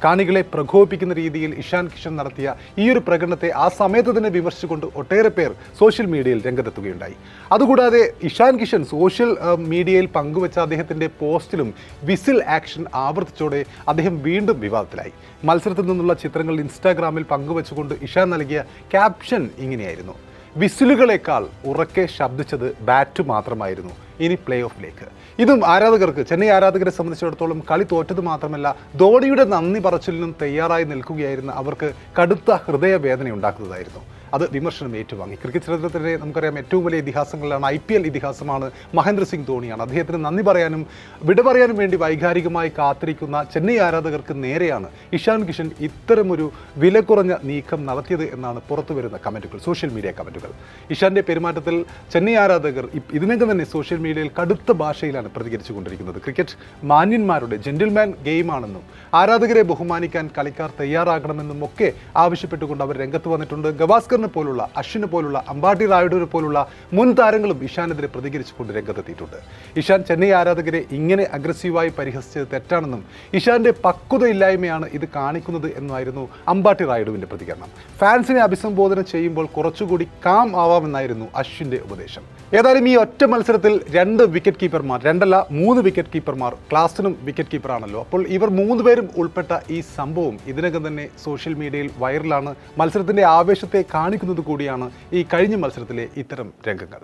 കാണികളെ പ്രകോപിപ്പിക്കുന്ന രീതിയിൽ ഇഷാൻ കിഷൻ നടത്തിയ ഈ ഒരു പ്രകടനത്തെ ആ സമയത്ത് തന്നെ വിമർശിച്ചുകൊണ്ട് ഒട്ടേറെ പേർ സോഷ്യൽ മീഡിയയിൽ രംഗത്തെത്തുകയുണ്ടായി. അതുകൂടാതെ ഇഷാൻ കിഷൻ സോഷ്യൽ മീഡിയയിൽ പങ്കുവച്ച അദ്ദേഹത്തിൻ്റെ പോസ്റ്റിലും വിസിൽ ആക്ഷൻ ആവർത്തിച്ചോടെ അദ്ദേഹം വീണ്ടും വിവാദത്തിലായി. മത്സരത്തിൽ നിന്നുള്ള ചിത്രങ്ങൾ ഇൻസ്റ്റാഗ്രാമിൽ പങ്കുവച്ചുകൊണ്ട് ഇഷാൻ നൽകിയ ക്യാപ്ഷൻ ഇങ്ങനെയായിരുന്നു: വിസിലുകളേക്കാൾ ഉറക്കെ ശബ്ദിച്ചത് ബാറ്റ് മാത്രമായിരുന്നു, ഇനി പ്ലേ ഓഫിലേക്ക്. ഇതും ആരാധകർക്ക്, ചെന്നൈ ആരാധകരെ സംബന്ധിച്ചിടത്തോളം കളി തോറ്റത് മാത്രമല്ല, ധോണിയുടെ നന്ദി പറച്ചിലിനും തയ്യാറായി നിൽക്കുകയായിരുന്ന അവർക്ക് കടുത്ത ഹൃദയവേദന ഉണ്ടാക്കുന്നതായിരുന്നു. അത് വിമർശനം ഏറ്റുവാങ്ങി. ക്രിക്കറ്റ് ചരിത്രത്തിലെ നമുക്കറിയാം ഏറ്റവും വലിയ ഇതിഹാസങ്ങളിലാണ്, IPL ഇതിഹാസമാണ് മഹേന്ദ്ര സിംഗ് ധോണിയാണ്. അദ്ദേഹത്തിന് നന്ദി പറയാനും വിട പറയാനും വേണ്ടി വൈകാരികമായി കാത്തിരിക്കുന്ന ചെന്നൈ ആരാധകർക്ക് നേരെയാണ് ഇഷാൻ കിഷൻ ഇത്തരമൊരു വില കുറഞ്ഞ നീക്കം നടത്തിയത് എന്നാണ് പുറത്തു വരുന്ന കമൻറ്റുകൾ, സോഷ്യൽ മീഡിയ കമൻറ്റുകൾ. ഇഷാൻ്റെ പെരുമാറ്റത്തിൽ ചെന്നൈ ആരാധകർ ഇതിനകം തന്നെ സോഷ്യൽ മീഡിയയിൽ കടുത്ത ഭാഷയിലാണ് പ്രതികരിച്ചു കൊണ്ടിരിക്കുന്നത്. ക്രിക്കറ്റ് മാന്യന്മാരുടെ ജെന്റിൽമാൻ ഗെയിമാണെന്നും ആരാധകരെ ബഹുമാനിക്കാൻ കളിക്കാർ തയ്യാറാകണമെന്നും ഒക്കെ ആവശ്യപ്പെട്ടുകൊണ്ട് അവർ രംഗത്ത് വന്നിട്ടുണ്ട്. ഗവാസ്കർ പോലുള്ള, അശ്വിനെ പോലുള്ള, അമ്പാട്ടി റായുഡുവിനെ പോലുള്ള മുൻ താരങ്ങളും ഇഷാനെതിരെ പ്രതികരിച്ചുകൊണ്ട് രംഗത്തെത്തിയിട്ടുണ്ട്. ഇഷാൻ ചെന്നൈ ആരാധകരെ ഇങ്ങനെ അഗ്രസീവായി പരിഹസിച്ചത് തെറ്റാണെന്നും ഇഷാന്റെ പക്വതയില്ലായ്മയാണ് ഇത് കാണിക്കുന്നത് എന്നായിരുന്നു അമ്പാട്ടി റായുഡുവിന്റെ പ്രതികരണം. ഫാൻസിനെ അഭിസംബോധന ചെയ്യുമ്പോൾ കുറച്ചുകൂടി കാം ആവാമെന്നായിരുന്നു അശ്വിന്റെ ഉപദേശം. ഏതായാലും ഈ ഒറ്റ മത്സരത്തിൽ 2 വിക്കറ്റ് കീപ്പർമാർ, 2 അല്ല 3 വിക്കറ്റ് കീപ്പർമാർ, ക്ലാസിനും വിക്കറ്റ് കീപ്പറാണല്ലോ, അപ്പോൾ ഇവർ 3 പേരും ഉൾപ്പെട്ട ഈ സംഭവം ഇതിനകം തന്നെ സോഷ്യൽ മീഡിയയിൽ വൈറലാണ്. മത്സരത്തിന്റെ ആവേശത്തെ കാണിക്കുന്നത് കൂടിയാണ് ഈ കഴിഞ്ഞ മത്സരത്തിലെ ഇത്തരം രംഗങ്ങൾ.